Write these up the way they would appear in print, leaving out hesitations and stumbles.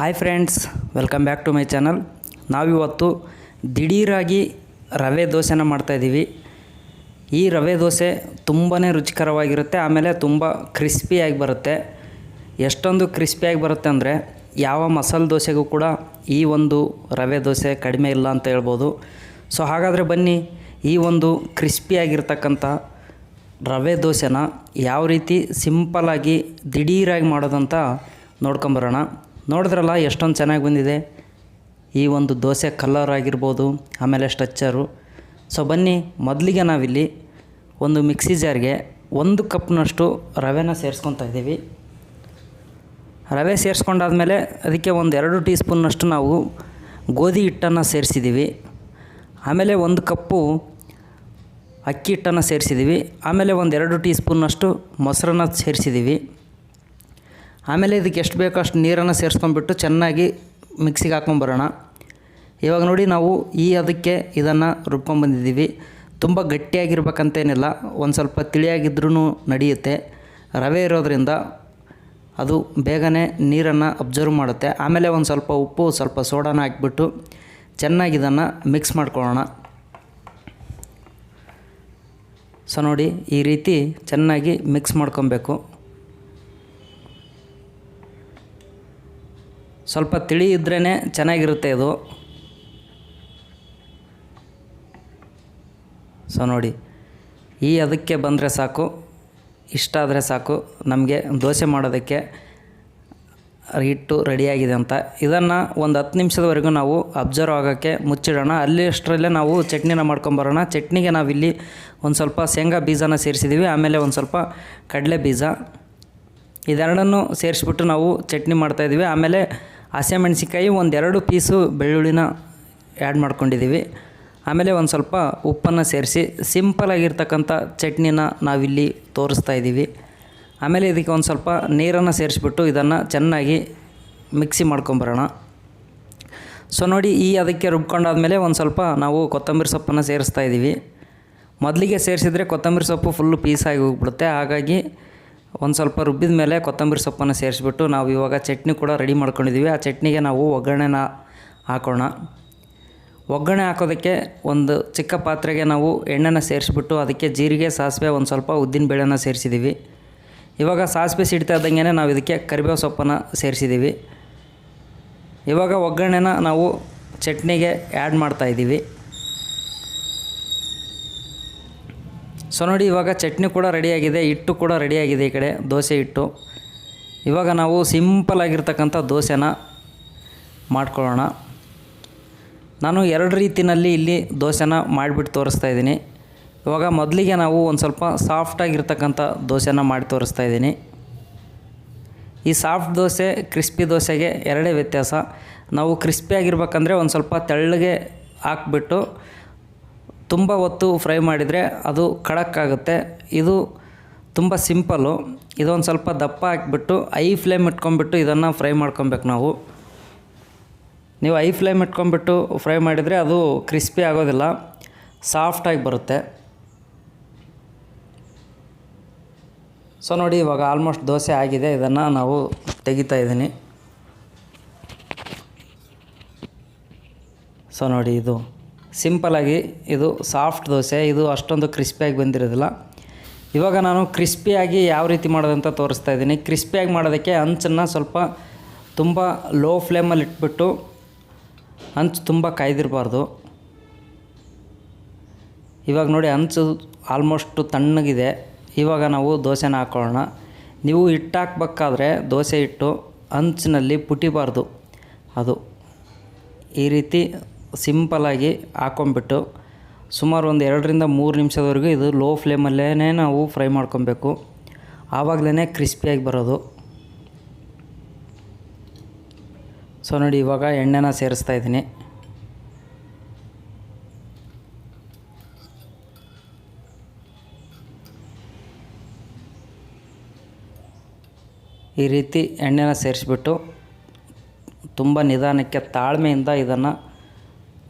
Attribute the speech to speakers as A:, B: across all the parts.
A: Hi friends, welcome back to my channel. ನಾವಿವತ್ತು ದಿಢೀರಾಗಿ ರವೆ ದೋಸೆನ ಮಾಡ್ತಾಯಿದ್ದೀವಿ. ಈ ರವೆ ದೋಸೆ ತುಂಬಾ ರುಚಿಕರವಾಗಿರುತ್ತೆ, ಆಮೇಲೆ ತುಂಬ ಕ್ರಿಸ್ಪಿಯಾಗಿ ಬರುತ್ತೆ. ಎಷ್ಟೊಂದು ಕ್ರಿಸ್ಪಿಯಾಗಿ ಬರುತ್ತೆ ಅಂದರೆ ಯಾವ ಮಸಾಲೆ ದೋಸೆಗೂ ಕೂಡ ಈ ಒಂದು ರವೆ ದೋಸೆ ಕಡಿಮೆ ಇಲ್ಲ ಅಂತ ಹೇಳ್ಬೋದು. ಸೊ ಹಾಗಾದರೆ ಬನ್ನಿ, ಈ ಒಂದು ಕ್ರಿಸ್ಪಿಯಾಗಿರ್ತಕ್ಕಂಥ ರವೆ ದೋಸೆನ ಯಾವ ರೀತಿ ಸಿಂಪಲ್ಲಾಗಿ ದಿಢೀರಾಗಿ ಮಾಡೋದಂತ ನೋಡ್ಕೊಂಬರೋಣ. ನೋಡಿದ್ರಲ್ಲ ಎಷ್ಟೊಂದು ಚೆನ್ನಾಗಿ ಬಂದಿದೆ ಈ ಒಂದು ದೋಸೆ ಕಲರ್ ಆಗಿರ್ಬೋದು, ಆಮೇಲೆ ಸ್ಟ್ರಕ್ಚರು. ಸೊ ಬನ್ನಿ, ಮೊದಲಿಗೆ ನಾವಿಲ್ಲಿ ಒಂದು ಮಿಕ್ಸಿ ಜಾರ್ಗೆ 1 ಕಪ್ನಷ್ಟು ರವೆನ ಸೇರಿಸ್ಕೊತಾ ಇದ್ದೀವಿ. ರವೆ ಸೇರಿಸ್ಕೊಂಡಾದ್ಮೇಲೆ ಅದಕ್ಕೆ 2 ಟೀ ಸ್ಪೂನ್ನಷ್ಟು ನಾವು ಗೋಧಿ ಹಿಟ್ಟನ್ನು ಸೇರಿಸಿದ್ದೀವಿ. ಆಮೇಲೆ 1 ಕಪ್ಪು ಅಕ್ಕಿ ಹಿಟ್ಟನ್ನು ಸೇರಿಸಿದ್ದೀವಿ. ಆಮೇಲೆ 2 ಟೀ ಸ್ಪೂನ್ನಷ್ಟು ಮೊಸರನ್ನ ಸೇರಿಸಿದ್ದೀವಿ. ಆಮೇಲೆ ಇದಕ್ಕೆ ಎಷ್ಟು ಬೇಕೋ ಅಷ್ಟು ನೀರನ್ನು ಸೇರಿಸ್ಕೊಂಡ್ಬಿಟ್ಟು ಚೆನ್ನಾಗಿ ಮಿಕ್ಸಿಗೆ ಹಾಕ್ಕೊಂಬರೋಣ. ಇವಾಗ ನೋಡಿ, ನಾವು ಅದಕ್ಕೆ ಇದನ್ನು ರುಬ್ಕೊಂಬಂದಿದ್ದೀವಿ. ತುಂಬ ಗಟ್ಟಿಯಾಗಿರ್ಬೇಕಂತೇನಿಲ್ಲ, ಒಂದು ಸ್ವಲ್ಪ ತಿಳಿಯಾಗಿದ್ರೂ ನಡೆಯುತ್ತೆ. ರವೆ ಇರೋದರಿಂದ ಅದು ಬೇಗನೆ ನೀರನ್ನು ಅಬ್ಸರ್ವ್ ಮಾಡುತ್ತೆ. ಆಮೇಲೆ ಒಂದು ಸ್ವಲ್ಪ ಉಪ್ಪು, ಸ್ವಲ್ಪ ಸೋಡಾನ ಹಾಕಿಬಿಟ್ಟು ಚೆನ್ನಾಗಿ ಇದನ್ನು ಮಿಕ್ಸ್ ಮಾಡ್ಕೊಳ್ಳೋಣ. ಸೊ ನೋಡಿ, ಈ ರೀತಿ ಚೆನ್ನಾಗಿ ಮಿಕ್ಸ್ ಮಾಡ್ಕೊಬೇಕು. ಸ್ವಲ್ಪ ತಿಳಿ ಇದ್ರೇ ಚೆನ್ನಾಗಿರುತ್ತೆ ಇದು. ಸೊ ನೋಡಿ, ಅದಕ್ಕೆ ಬಂದರೆ ಸಾಕು, ಇಷ್ಟ ಆದರೆ ಸಾಕು, ನಮಗೆ ದೋಸೆ ಮಾಡೋದಕ್ಕೆ ಹಿಟ್ಟು ರೆಡಿಯಾಗಿದೆ ಅಂತ. ಇದನ್ನು ಒಂದು 10 ನಿಮಿಷದವರೆಗೂ ನಾವು ಅಬ್ಸರ್ವ್ ಆಗೋಕ್ಕೆ ಮುಚ್ಚಿಡೋಣ. ಅಲ್ಲಿ ಅಷ್ಟರಲ್ಲೇ ನಾವು ಚಟ್ನಿನ ಮಾಡ್ಕೊಂಬರೋಣ. ಚಟ್ನಿಗೆ ನಾವಿಲ್ಲಿ ಒಂದು ಸ್ವಲ್ಪ ಶೇಂಗಾ ಬೀಜನ ಸೇರಿಸಿದ್ದೀವಿ. ಆಮೇಲೆ ಒಂದು ಸ್ವಲ್ಪ ಕಡಲೆ ಬೀಜ, ಇದೆರಡನ್ನು ಸೇರಿಸ್ಬಿಟ್ಟು ನಾವು ಚಟ್ನಿ ಮಾಡ್ತಾಯಿದ್ದೀವಿ. ಆಮೇಲೆ ಹಸಿಮೆಣ್ಸಿಕಾಯಿ 2 ಪೀಸು ಬೆಳ್ಳುಳ್ಳಿನ ಆ್ಯಡ್ ಮಾಡ್ಕೊಂಡಿದ್ದೀವಿ. ಆಮೇಲೆ ಒಂದು ಸ್ವಲ್ಪ ಉಪ್ಪನ್ನು ಸೇರಿಸಿ ಸಿಂಪಲಾಗಿರ್ತಕ್ಕಂಥ ಚಟ್ನಿನ ನಾವಿಲ್ಲಿ ತೋರಿಸ್ತಾ ಇದ್ದೀವಿ. ಆಮೇಲೆ ಇದಕ್ಕೆ ಒಂದು ಸ್ವಲ್ಪ ನೀರನ್ನು ಸೇರಿಸ್ಬಿಟ್ಟು ಇದನ್ನು ಚೆನ್ನಾಗಿ ಮಿಕ್ಸಿ ಮಾಡ್ಕೊಂಬರೋಣ. ಸೊ ನೋಡಿ, ಅದಕ್ಕೆ ರುಬ್ಕೊಂಡಾದ್ಮೇಲೆ ಒಂದು ಸ್ವಲ್ಪ ನಾವು ಕೊತ್ತಂಬರಿ ಸೊಪ್ಪನ್ನು ಸೇರಿಸ್ತಾ ಇದ್ದೀವಿ. ಮೊದಲಿಗೆ ಸೇರಿಸಿದ್ರೆ ಕೊತ್ತಂಬರಿ ಸೊಪ್ಪು ಫುಲ್ಲು ಪೀಸಾಗಿ ಹೋಗ್ಬಿಡುತ್ತೆ. ಹಾಗಾಗಿ ಒಂದು ಸ್ವಲ್ಪ ರುಬ್ಬಿದ ಮೇಲೆ ಕೊತ್ತಂಬರಿ ಸೊಪ್ಪನ್ನು ಸೇರಿಸ್ಬಿಟ್ಟು ನಾವು ಇವಾಗ ಚಟ್ನಿ ಕೂಡ ರೆಡಿ ಮಾಡ್ಕೊಂಡಿದ್ದೀವಿ. ಆ ಚಟ್ನಿಗೆ ನಾವು ಒಗ್ಗರಣೆನ ಹಾಕೋಣ. ಒಗ್ಗರಣೆ ಹಾಕೋದಕ್ಕೆ ಒಂದು ಚಿಕ್ಕ ಪಾತ್ರೆಗೆ ನಾವು ಎಣ್ಣೆನ ಸೇರಿಸ್ಬಿಟ್ಟು ಅದಕ್ಕೆ ಜೀರಿಗೆ, ಸಾಸಿವೆ, ಒಂದು ಸ್ವಲ್ಪ ಉದ್ದಿನಬೇಳೆನ ಸೇರಿಸಿದ್ದೀವಿ. ಇವಾಗ ಸಾಸಿವೆ ಸಿಡ್ತಾ ಇದ್ದಂಗೆ ನಾವು ಇದಕ್ಕೆ ಕರಿಬೇವು ಸೊಪ್ಪನ್ನು ಸೇರಿಸಿದ್ದೀವಿ. ಇವಾಗ ಒಗ್ಗರಣೆನ ನಾವು ಚಟ್ನಿಗೆ ಆ್ಯಡ್ ಮಾಡ್ತಾಯಿದ್ದೀವಿ. ಸೊ ನೋಡಿ, ಇವಾಗ ಚಟ್ನಿ ಕೂಡ ರೆಡಿಯಾಗಿದೆ, ಹಿಟ್ಟು ಕೂಡ ರೆಡಿಯಾಗಿದೆ. ಈ ಕಡೆ ದೋಸೆ ಹಿಟ್ಟು. ಇವಾಗ ನಾವು ಸಿಂಪಲಾಗಿರ್ತಕ್ಕಂಥ ದೋಸೆನ ಮಾಡ್ಕೊಳ್ಳೋಣ. ನಾನು 2 ರೀತಿಯಲ್ಲಿ ಇಲ್ಲಿ ದೋಸೆನ ಮಾಡಿಬಿಟ್ಟು ತೋರಿಸ್ತಾ ಇದ್ದೀನಿ. ಇವಾಗ ಮೊದಲಿಗೆ ನಾವು ಒಂದು ಸ್ವಲ್ಪ ಸಾಫ್ಟಾಗಿರ್ತಕ್ಕಂಥ ದೋಸೆನ ಮಾಡಿ ತೋರಿಸ್ತಾ ಇದ್ದೀನಿ. ಈ ಸಾಫ್ಟ್ ದೋಸೆ, ಕ್ರಿಸ್ಪಿ ದೋಸೆಗೆ 2 ವ್ಯತ್ಯಾಸ. ನಾವು ಕ್ರಿಸ್ಪಿಯಾಗಿರ್ಬೇಕಂದ್ರೆ ಒಂದು ಸ್ವಲ್ಪ ತೆಳ್ಳಗೆ ಹಾಕ್ಬಿಟ್ಟು ತುಂಬ ಹೊತ್ತು ಫ್ರೈ ಮಾಡಿದರೆ ಅದು ಖಡಕ್ಕಾಗುತ್ತೆ. ಇದು ತುಂಬ ಸಿಂಪಲ್ಲು. ಇದೊಂದು ಸ್ವಲ್ಪ ದಪ್ಪ ಹಾಕಿಬಿಟ್ಟು ಐ ಫ್ಲೇಮ್ ಇಟ್ಕೊಂಡ್ಬಿಟ್ಟು ಇದನ್ನು ಫ್ರೈ ಮಾಡ್ಕೊಬೇಕು ನಾವು. ನೀವು ಐ ಫ್ಲೇಮ್ ಇಟ್ಕೊಂಡ್ಬಿಟ್ಟು ಫ್ರೈ ಮಾಡಿದರೆ ಅದು ಕ್ರಿಸ್ಪಿ ಆಗೋದಿಲ್ಲ, ಸಾಫ್ಟಾಗಿ ಬರುತ್ತೆ. ಸೊ ನೋಡಿ, ಇವಾಗ ಆಲ್ಮೋಸ್ಟ್ ದೋಸೆ ಆಗಿದೆ. ಇದನ್ನು ನಾವು ತೆಗಿತಾ ಇದ್ದೀನಿ. ಸೊ ನೋಡಿ, ಇದು ಸಿಂಪಲಾಗಿ ಇದು ಸಾಫ್ಟ್ ದೋಸೆ. ಇದು ಅಷ್ಟೊಂದು ಕ್ರಿಸ್ಪಿಯಾಗಿ ಬಂದಿರೋದಿಲ್ಲ. ಇವಾಗ ನಾನು ಕ್ರಿಸ್ಪಿಯಾಗಿ ಯಾವ ರೀತಿ ಮಾಡೋದಂತ ತೋರಿಸ್ತಾ ಇದ್ದೀನಿ. ಕ್ರಿಸ್ಪಿಯಾಗಿ ಮಾಡೋದಕ್ಕೆ ಹಂಚನ್ನು ಸ್ವಲ್ಪ ತುಂಬ ಲೋ ಫ್ಲೇಮಲ್ಲಿ ಇಟ್ಬಿಟ್ಟು, ಹಂಚು ತುಂಬ ಕಾಯ್ದಿರಬಾರ್ದು. ಇವಾಗ ನೋಡಿ, ಹಂಚು ಆಲ್ಮೋಸ್ಟು ತಣ್ಣಗಿದೆ. ಇವಾಗ ನಾವು ದೋಸೆನ ಹಾಕೊಳ್ಳೋಣ. ನೀವು ಹಿಟ್ಟು ಹಾಕ್ಬೇಕಾದ್ರೆ ದೋಸೆ ಹಿಟ್ಟು ಹಂಚಿನಲ್ಲಿ ಪುಟಿಬಾರ್ದು. ಅದು ಈ ರೀತಿ ಸಿಂಪಲಾಗಿ ಹಾಕ್ಕೊಂಬಿಟ್ಟು ಸುಮಾರು ಒಂದು 2 ರಿಂದ 3 ನಿಮಿಷದವರೆಗೂ ಇದು ಲೋ ಫ್ಲೇಮಲ್ಲೇ ನಾವು ಫ್ರೈ ಮಾಡ್ಕೊಬೇಕು. ಆವಾಗಲೇ ಕ್ರಿಸ್ಪಿಯಾಗಿ ಬರೋದು. ಸೊ ನೋಡಿ, ಇವಾಗ ಎಣ್ಣೆನ ಸೇರಿಸ್ತಾ ಇದ್ದೀನಿ. ಈ ರೀತಿ ಎಣ್ಣೆನ ಸೇರಿಸ್ಬಿಟ್ಟು ತುಂಬ ನಿಧಾನಕ್ಕೆ ತಾಳ್ಮೆಯಿಂದ ಇದನ್ನು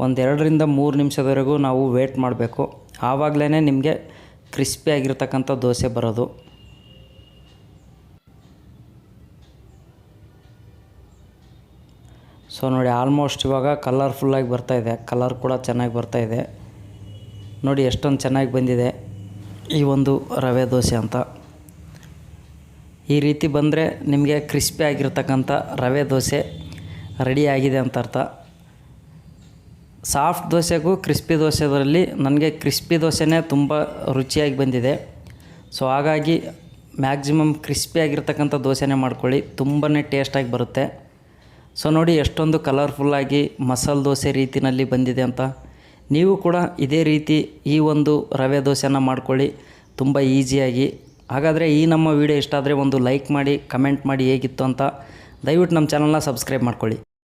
A: ಒಂದು 2 ರಿಂದ 3 ನಿಮಿಷದವರೆಗೂ ನಾವು ವೇಟ್ ಮಾಡಬೇಕು. ಆವಾಗಲೇ ನಿಮಗೆ ಕ್ರಿಸ್ಪಿಯಾಗಿರ್ತಕ್ಕಂಥ ದೋಸೆ ಬರೋದು. ಸೊ ನೋಡಿ ಆಲ್ಮೋಸ್ಟ್ ಇವಾಗ ಕಲರ್ಫುಲ್ಲಾಗಿ ಬರ್ತಾಯಿದೆ, ಕಲರ್ ಕೂಡ ಚೆನ್ನಾಗಿ ಬರ್ತಾಯಿದೆ. ನೋಡಿ ಎಷ್ಟೊಂದು ಚೆನ್ನಾಗಿ ಬಂದಿದೆ ಈ ಒಂದು ರವೆ ದೋಸೆ ಅಂತ. ಈ ರೀತಿ ಬಂದರೆ ನಿಮಗೆ ಕ್ರಿಸ್ಪಿ ಆಗಿರ್ತಕ್ಕಂಥ ರವೆ ದೋಸೆ ರೆಡಿ ಆಗಿದೆ ಅಂತ ಅರ್ಥ. ಸಾಫ್ಟ್ ದೋಸೆಗೂ ಕ್ರಿಸ್ಪಿ ದೋಸೆದಲ್ಲಿ ನನಗೆ ಕ್ರಿಸ್ಪಿ ದೋಸೆನೇ ತುಂಬ ರುಚಿಯಾಗಿ ಬಂದಿದೆ. ಸೊ ಹಾಗಾಗಿ ಮ್ಯಾಕ್ಸಿಮಮ್ ಕ್ರಿಸ್ಪಿಯಾಗಿರ್ತಕ್ಕಂಥ ದೋಸೆನೇ ಮಾಡ್ಕೊಳ್ಳಿ, ತುಂಬಾ ಟೇಸ್ಟಾಗಿ ಬರುತ್ತೆ. ಸೊ ನೋಡಿ ಎಷ್ಟೊಂದು ಕಲರ್ಫುಲ್ಲಾಗಿ ಮಸಾಲೆ ದೋಸೆ ರೀತಿಯಲ್ಲಿ ಬಂದಿದೆ ಅಂತ. ನೀವು ಕೂಡ ಇದೇ ರೀತಿ ಈ ಒಂದು ರವೆ ದೋಸೆನ ಮಾಡ್ಕೊಳ್ಳಿ ತುಂಬ ಈಸಿಯಾಗಿ. ಹಾಗಾದರೆ ಈ ನಮ್ಮ ವಿಡಿಯೋ ಇಷ್ಟ ಆದರೆ ಒಂದು ಲೈಕ್ ಮಾಡಿ, ಕಮೆಂಟ್ ಮಾಡಿ ಹೇಗಿತ್ತು ಅಂತ. ದಯವಿಟ್ಟು ನಮ್ಮ ಚಾನಲ್ನ ಸಬ್ಸ್ಕ್ರೈಬ್ ಮಾಡ್ಕೊಳ್ಳಿ.